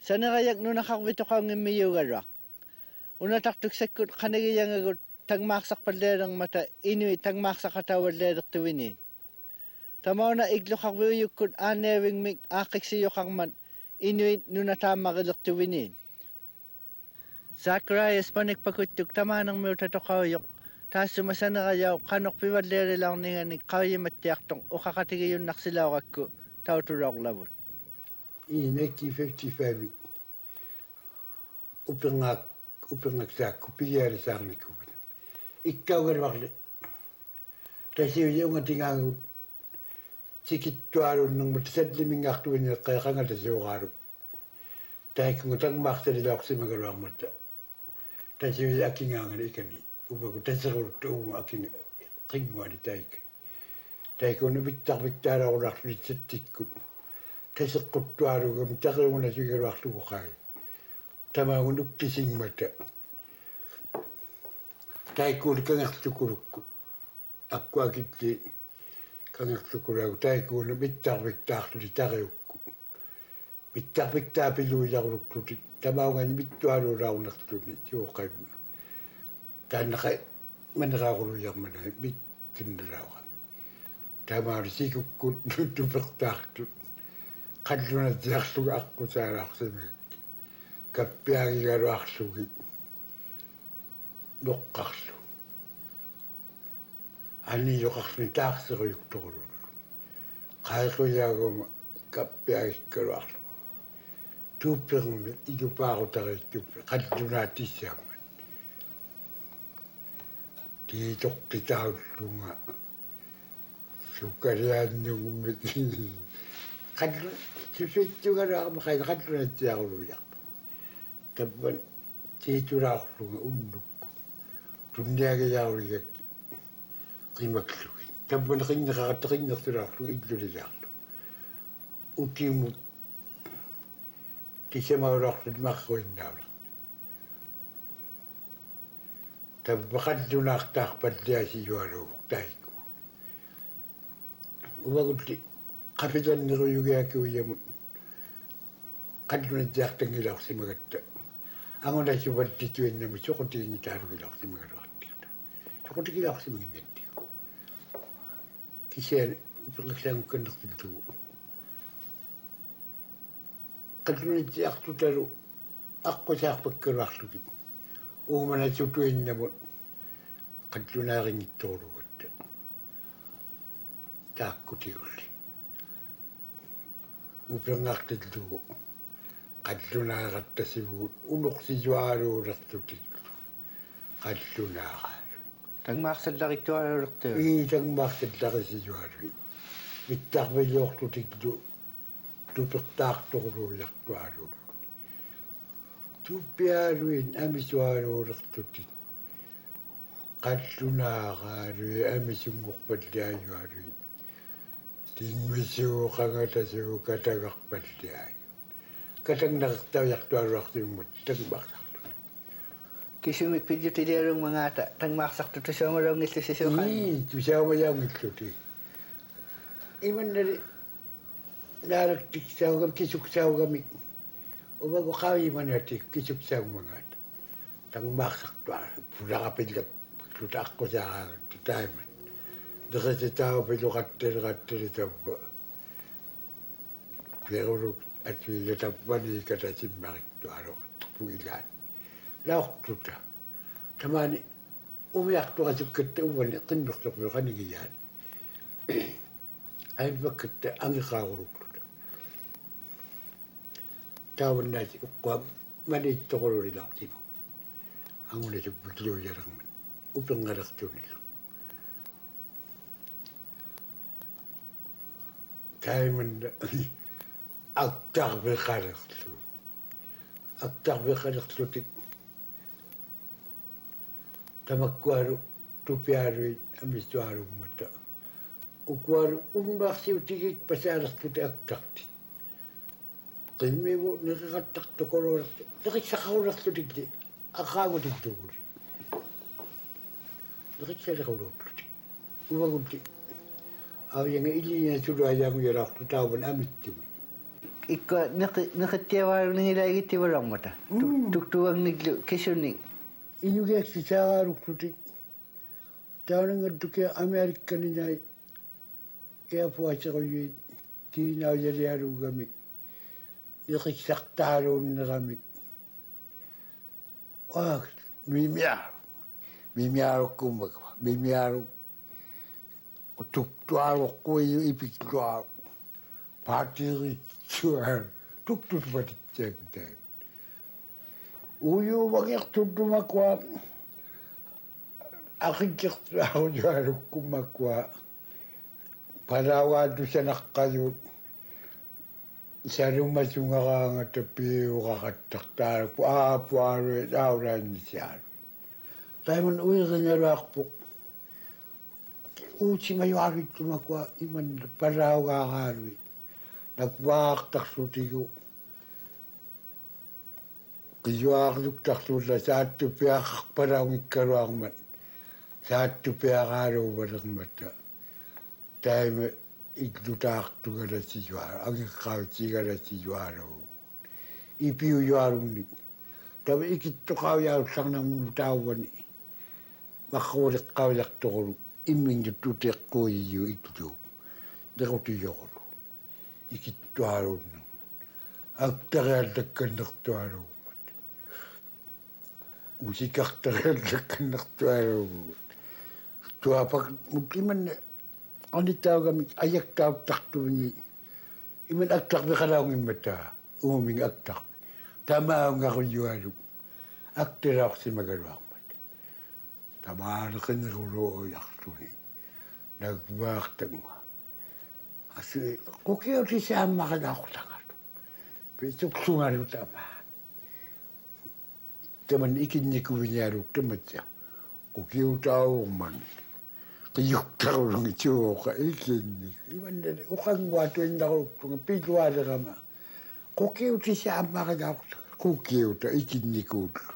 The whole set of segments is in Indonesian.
Sanarayak no nakakwito ka ng miyugarak. Unataktuk sekut kanagiyang agot tagmaksak padlerang mata inuit tagmaksak katawad lerok tuwinin. Tamaw na iglo kakwiyuk kun anewing mig akik siyo kang man inuit no natama kalok tuwinin. Zacharias panikpakutuk tama ng miutato kawyok. Tas sumasana kayaw kanok piwad lere lang nga ni kawyim at tiyaktong o kakatigi yung naksilaw ako tawturok labon. In 1955 upengak saku piyari sarni kubin. Ikaw garwakle. Kasi yung atingang sikit tuaro ng matasad liming aktuin niya kaya kangal sa siyo karo. Dahil kung tang maksa nila ako sa magarwang mata. Kasi yung aking angan ikani. Ubago tasakot to aking kingwa ni tayo. Dahil kung nabitak-bitak ako naklit sa tikot. Tasakot tuaro kami takay mo na siguro akto ko kaya. Tama ko nuktising mata. Dahil kung kangak tukuruk ko. Ako agit kangak tukuruk. Dahil kung nabitak-bitak di takay ko. Bitak-bitak piluya ko nuktutik. Tama ko nga nabituaro raw naktunik. Yung kayo mo. Dahil manakakuluyak man ay bitindaraw kami. Tama ko sikuk ko nutupaktak. Kadlo na tiyakto ako sa raksimig. Kapiyagi ka raksugit. Nukakso. Ani yung kaknitaksa ko yung tulog. Kaya ko yung kapiyagi ka rakso. Tupang ito pa ako takay tupang. Kadlo na tisyaman. Titok titaw nga. Sukarian yung umitin. Kadlo, suswito ka na ako makaya, kadlo na siya ako luyak. Tapos, tito na ako nga undok ko. Tundiya kaya ako luyak. Kimakluin. Tapos, nakatakin na sila ako, iglo nila ako. Uti mo, tisya mawala ako, makakawin na ako. Tapos, bakadlo na aktakpan niya si Yuaro, tayo ko. Umagot kapitan na ko yung yaki uya mo. Kadlo na diyak tangil ako si magata. Ang una si wadituin na mo, so kung tingin itaro gila ako si magata. So kung tingin ako si magigante ko. Kasi ipaglaksang ko kanak dito. Kadlo na diyak tutaro. Ako sa pagkarwak lugin. Uma na tutuin na mo. Kadlo na rin itoro. Takko tiuli. Upengak dito. Kadlo na katta si buot. Unok si Juaro rakto dito. Kadlo na karo. Tagmaksad lang ito ano rakto? Tagmaksad lang si Juaro. Itak ba yung rakto dito. Tupaktak to ko rakto aro. Tupiaruin ami Juaro rakto dito. Kadlo na karo. Ami sumuk padya Juaro. Tingmisiw ka nga tasiw katagak pati Katang nakatayak to arak yung tagbaksak to. Kisumik pidyo tilerong mga tangmaksak to sa marang ito si Sukan? To sa marang ito ti. Iman na rin, naraktik sa kami, kisuksaw kami. O bago kami man natin, kisuksaw mga ito. Tangmaksak to arak, pula ka pidlap, pagtutak ko sa titay man. Dahil tao pilo katter ito po. Pero at pinatapuan ni kata simbang ito araw pugilan. Laok tuta. Tamani umiyak to kasi katuwan kinok to ko kanigiyan. Ay bakit ang ikawurok tuta. Tawon na si ukwa manit to ko rin ako simo. Ang una sa buglo yarang man. Upang ngarak to nila. Kaya man aktak bekarak tu. Aktak bekarak tu ti. Tamakwaru tupiaru amis tuaru mata. Ukwaru unbaksi utikik pasarak tu ti aktak ti. Kami mo nakakatak to kolor. Nakisakaurak tu ti. Akago ti tu. Nakisakaurak tu ti. Umagun ti. Aw yang ili yang sudah yang yarak tu tahu pun amit tu. ikko nakatiawaro nila igitiwarang mata. Tuktuwang niglu kisuning. Inugeek si saaruktuti. Taunanga tuke Amerikka ninai. Kea puasaquyuit. Kiinaujariarugamik. Iqissaqtaaluunneramik. Waak mimiaru kummakwa. Mimiaru tuktuaru kuiyu ipiktuaru. Patiri tuaru. Tuktutupatitjangtaan. Uyu wakirtutumakwa. Akikirtuarujaarukkummakwa. Palawaatu sanaqqayut. Sarumasungaraanga tapiuqaqattaqtaarupu aapuaruit auraannisiaaru. Taiman uiringaruarpuq. Uusimayuarittumakwa iman palaugaaraaruit. Nakwaaqtarlutigu. Kijuaarluktarlulla saattupiaqarpalaungikkaruarmat. Saattupiaqaaluuvalermatta. Taima iklutaartugalasijuaru. Angiqqautigalasijuaru. Ipiujuarunnik. Tama ikittoqaujaarussarnarmu taavani. Maqquuleqqaujartoqulu. Immingittutiqquiyu iklu. Derutijoqulu. Ikittuarunna. Aktariallakkannertuarummat. Usikartariallakkannertuarummat. Tuapak mutimanne anittaugamik ajaktautartuvini. Iman aktarviqalaungimmataa. Uuming aktarvi. Tamaungarujualu. Aktirauqsimagaruarmat. Tamaaneqinneruluujartuni. Nagvaartanga. Asui kokiuti saammaranauqtangatu. Pisuksungalu tamaa. Taman ikinnikuviñaruk tamatsa. Kokiutaurman. Qiyuqtarulungichuuqa ikinnik. Imannane uqanguatuinnaruqtunga pilualerama. Kokiuti saammaranauqtanga. Kokiuta ikinnikuullu.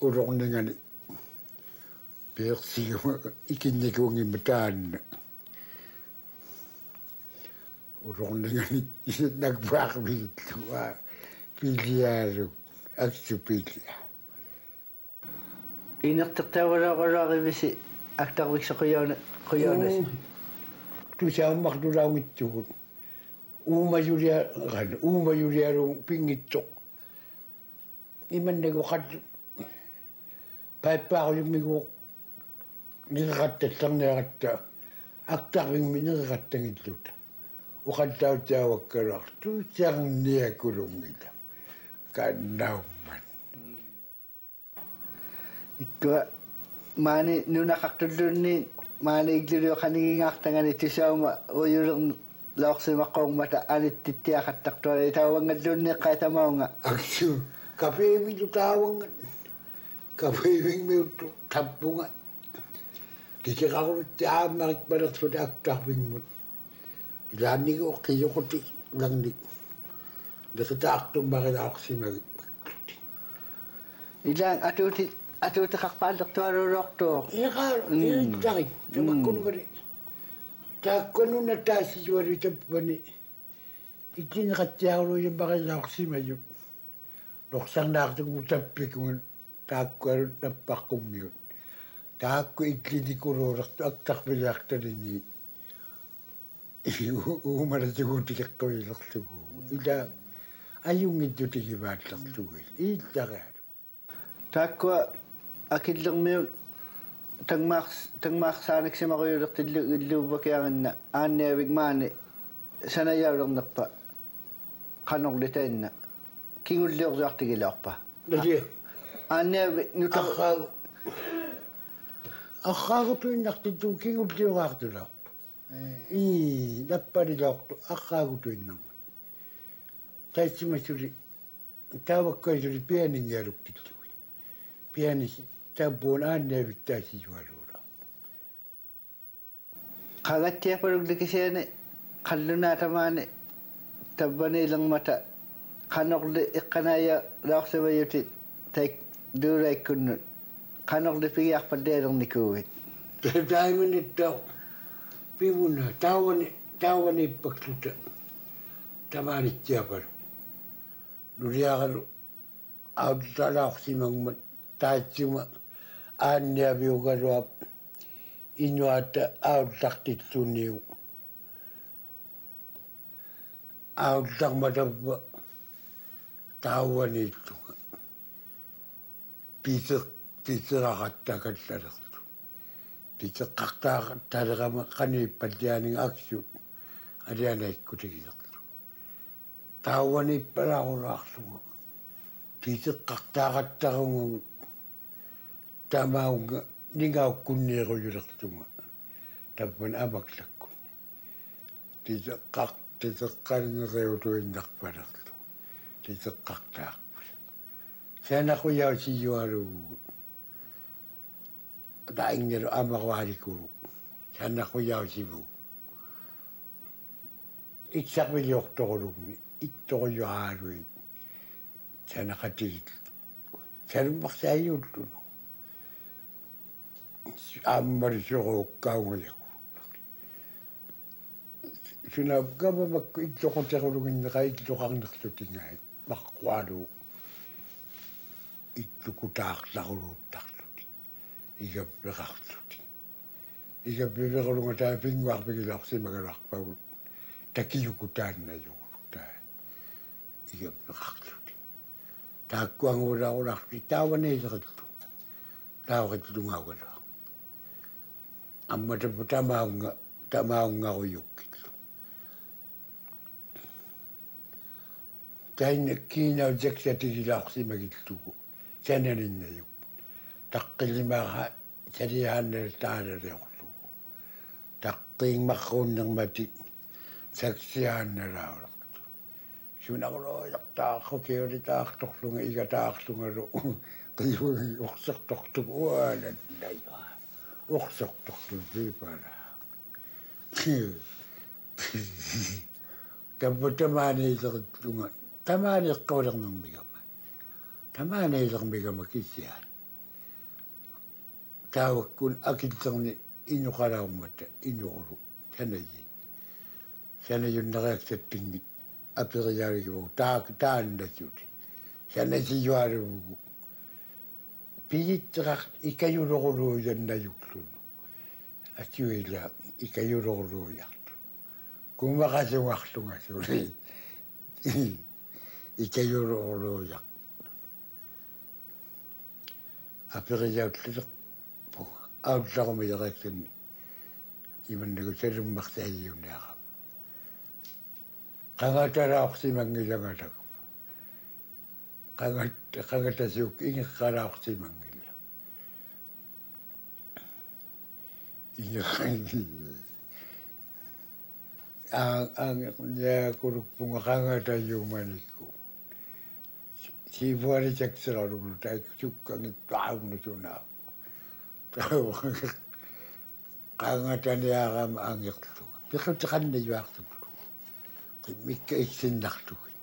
Uroqningani. Persigama ikinnikuungimma taanna. Uroqningani nagvaaqmilittua. Piliaru. Aksupilia. Inertertaualaaqalaaqivisi aktarviksoquyaanas. Tusaammartulaungittugut. Uumayuliaru pingittoq. Imannagu qat paippaaruyummigu nirqattallarniaratta aktarvingmi nirqattangilluta. Uqattautaavakkalaartu sarniakulungita. Kannauman. Ikka maani nunaqartullunni maani igluluqanigingaartangani tusauma uyulern laorsimaqqormata anittittiaqattartuari taavangallunneqqaitamaunga. Aksu kapeemingu taawangan. Kapeemingmiuttu tappunga. Kikiqarutti aammarikpalertut aktarvingmut. Ilaannigu qiyuquti langnik. Dekitaaqtummarilaaorsimagit. Ilang atuuti qaqqaallertualuuloortuo. Iqaaru tamakkunugari. Taakkununna taasijuaru tappani. Ikkineqattiaruluuyammarilaaorsimayut. Loqsarnaartugu tappikungan taakkuaru nappaqqummiut. Taakku ikkinikuluulertu aktarpiliartalini. Uumalatuguutileqquilertugu. Ila ajungittutigivaatlertugil. Iittaqaalu. Taakkua akillermiut tangmaaqsaaniksimarujulertillu illuuvakianganna aanniavik maani sanajaulernerpa qanorlitainna kingulliorsuartigilaorpa. Nasia. Aanniavik nutar Aqaagutuinnartittu kingulliugaartulaa. Nappalilaortu aqaagutuinnarma. Taitsimasuli taavakkaisuli pianingialuktillugi. Pianis taabbuun aanniavik taasijualuula. qagattiapalullikisiani qallunaatamaani tabbaniilermata qanorli iqqanaaya laorsimayuti taik duuraikkunnut qanorli pigiarpalleelernikuuvit. Taimani pivuna taawani ippakluta. тамаанитсиапалу нулиагалу ауталаорсимагмат таатсума аанниавиугалуап инуата аутартитсуниу аутарматавва таауанииттуга писеқартакаллалерту писеқартаақатталерама қанииппаллианинга аксут алианаиккутигилерту таауанииппалаарулаарлуга писеқартаақаттарунгу тамаунга нигауккунниеруйулертуга таппан амаклаккунни тисеққарингериутуиннарпалерлу тисеққартаақпул санахуяусиюалугу таингеру амаруаликулу санахуяусиву иксарвилиорторулугми ittoriuaaluit sanaqatigit salummarsaayuullunu aammalisuoruukkaungayagu sunapgamamakku ittoqoteruluginneqa ittoqarnerlutingai marqualu itlukutaarlaruluuttarluti igappeqarluti igappeqerulunga taapinguarpigilaorsimagalarpagut takiyukutaannajugu taa igappeqarluti taakkuanguulaarularti taavaneelerittu taavaqitlungaugalua ammatappu tamaungaruyukkitlu tainna kiinauteksatigilaorsimagillugu sananinnayuppu taqqilimaara saliaannal taalaleorlugu taqqiingmarruunnermati saksiaannalaaulaqtu sunaquluoyartaaqqukiulitaartorlunga igataarlungalu qiugi orsertortuq ualannaja orsertortu piipala tapputamaaniilerittunga tamaanieqqaulernermigama kissiaat taavakkun akillerni inuqalaummata inuqulu sanayunneriaksattingni aperiaaligivu taannasuti sanasiyualuvugu pigitteqart ikajuloruluuyannayuklunu asuila ikajuloruluuyartu kumaqasungarlunga suli ikajuloruluuyaq aperiautlelerpu autlarumilereaksanni imannagu salummarsaayuuniaqa qangatalaorsimangilangalaku qangatasuuk ingeqqalaorsimangila aangeqniakulukpunga qangatayuumanikku siivualitakseralugulu taiksukkangittuaarunnusunaa qangataniaarama aangeqluga piqutiqannayuartuglu qimikka iksinnartugin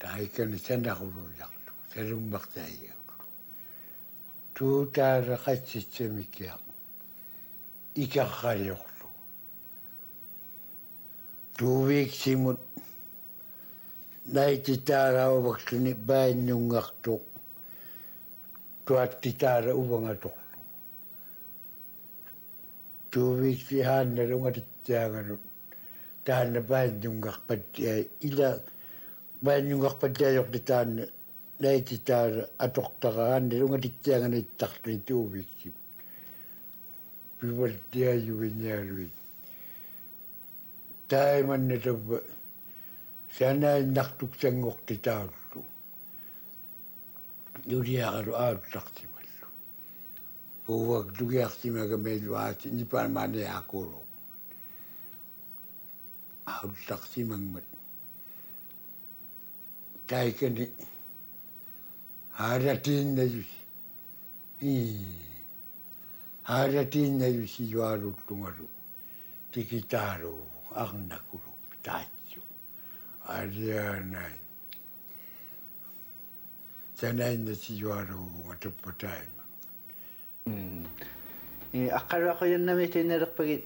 taikani sanaruluujarlu salummartaagiaglu tuutaaleqatsitsamikia ikarraliorlu tuuviiksimut naititaalauvaksluni paannungartuq tuattitaala uvangatorlu tuuviiksi haannalungatittianganut taanna paannungarpattiai ila paannungarpattiajorli taanna naititaala atortaraannalungatittianganittartuni tuuviiksi pivaltiajuinialuit taimannatavva sanaainnartuksangortitaallu nuliaqalu auttartimallu puuvak tugiarsimagameilluaasi nipaamaaniaaqulu auttarsimangmat taikani haaratiinnayusi yuaalullungalu tikitaalu arnakulu taatsu alianai sanainnasi yuaaluvunga tappataima aqaruaquyannami tiinnalerpagit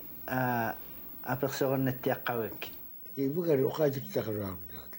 apersoronnattiaqqaruak Ibu kan oka jik tak ram dah.